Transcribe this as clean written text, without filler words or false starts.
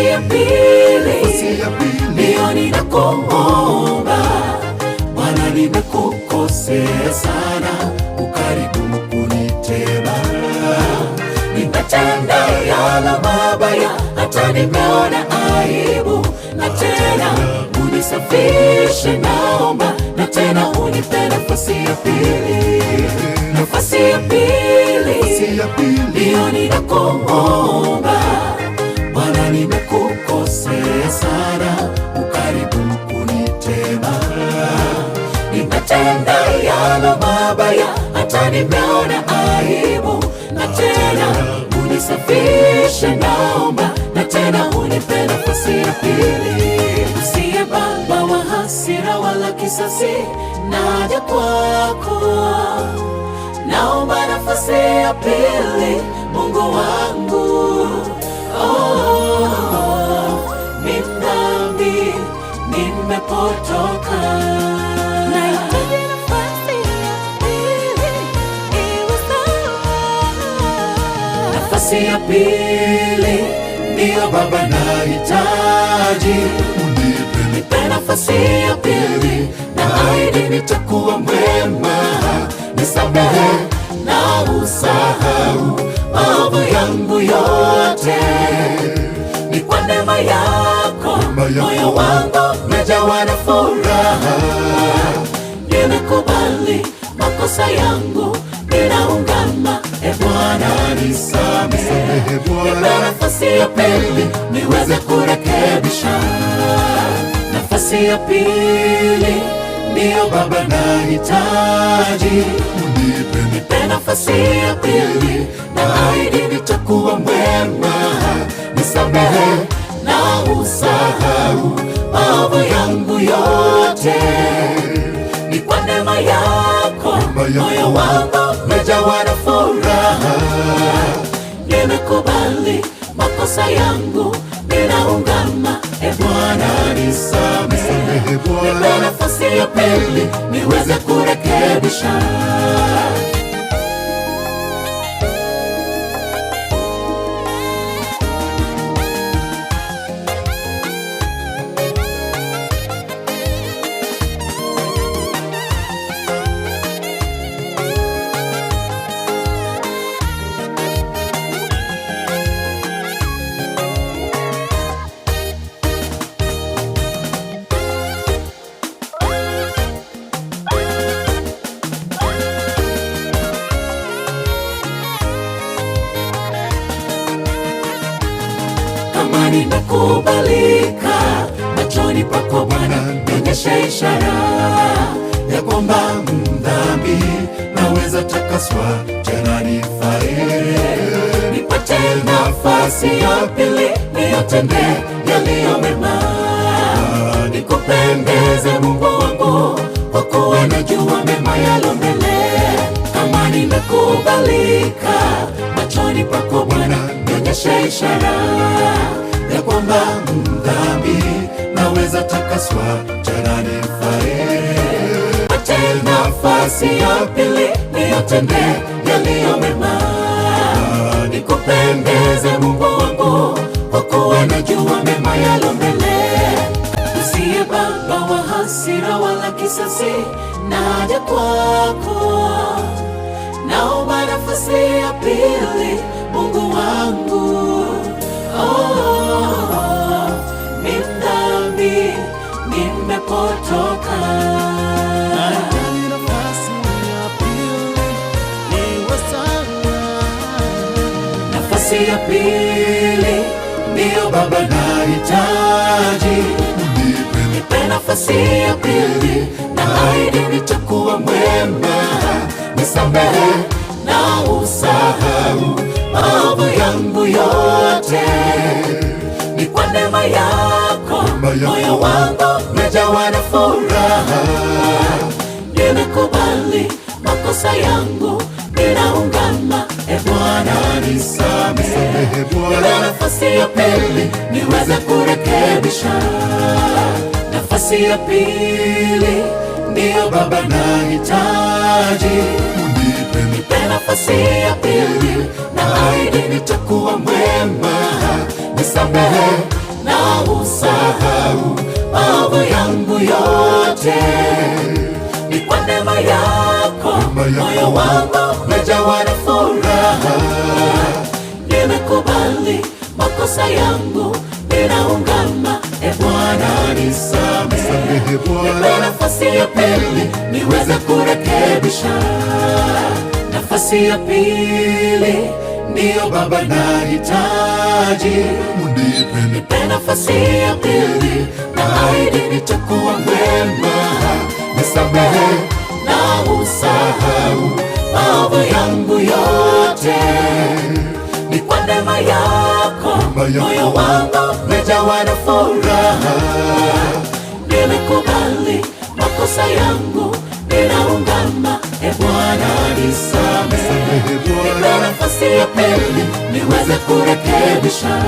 ya pili ndiyo ninakuomba. Bwana, nimekukosea sana, ukaribu kunitema. Nimetenda yale mabaya, hata nimeona aibu. Na tena unisafishe, naomba, na tena unipe nafasi ya pili. Nafasi ya pili ndiyo ninakuomba. Bwana, nimekukosea sana, ukaribu kunitema. Nimetenda yale mabaya, hata nimeona aibu. Na tena unisafishe, naomba, na tena unipe nafasi ya pili. Usiye Baba wa hasira wala kisasi, naja kwako, naomba nafasi ya pili, Mungu wangu. Mimi dhambi, nimepotoka. Nahitaji nafasi ya pili, iwe sawa. Nafasi ya pili ndiyo Baba nahitaji. Nipe nafasi ya pili, naahidi nitakuwa mwema. Nisamehe na usahau maovu yangu yote. Ni kwa neema yako moyo wangu umejawa na furaha. Nimekubali makosa yangu, ninaungama. Bwana, nisamehe. Nipe nafasi ya pili, niweze kurekebisha. Nafasi ya pili ndiyo Baba nahitaji. Nipe nafasi ya pili, naahidi nitakuwa mwema. Nisamehe na usahau maovu yangu yote. Ni kwa neema yako moyo wangu umejawa na furaha. Nimekubali makosa yangu, ninaungama. Bwana, nisamehe. Nipe nafasi ya pili, niweze kurekebisha. Kama nimekubalika machoni pako Bwana, nionyeshe ishara ya kwamba mdhambi naweza takaswa, tena nifae. Nipate nafasi ya pili, niyatende yaliyo mema. Nikupendeze Mungu wangu, kwa kuwa najua mema yalo mbele. Kama nimekubalika machoni pako Bwana, nionyeshe ishara ya kwamba mdhambi naweza takaswa, tena nifae. Pate nafasi ya pili, niyatende yaliyo mema. Nikupendeze Mungu wangu, kwa kuwa najua mema yalo mbele. Usiye Baba wa hasira wala kisasi, naja kwako, naomba nafasi ya pili, Mungu wangu. Mimi dhambi, nimepotoka. Nahitaji nafasi ya pili, iwe sawa. Nafasi ya pili ndiyo Baba nahitaji. Nipe nafasi ya pili, naahidi nitakuwa mwema. Nisamehe na usahau maovu yangu yote. Ni kwa neema yako moyo wangu umejawa na furaha. Nimekubali makosa yangu, ninaungama. Bwana, nisamehe. Nipe nafasi ya pili, niweze kurekebisha. Nafasi ya pili ndiyo Baba nahitaji. Nipe nafasi ya pili, naahidi nitakuwa mwema. Nisamehe na usahau maovu yangu yote. Ni kwa neema yako moyo wangu umejawa na furaha. Nimekubali makosa yangu, ninaungama, Bwana nisamehe. Nipe nafasi ya pili niweze kurekebisha. Nafasi ya pili ndiyo Baba nahitaji. Nipe nafasi ya pili, naahidi nitakuwa mwema. Nisamehe na usahau maovu yangu yote. Ni kwa neema yako moyo wangu umejawa na furaha. Nimekubali makosa yangu, ninaungama, Bwana nisamehe. Nipe nafasi ya pili niweze kurekebisha.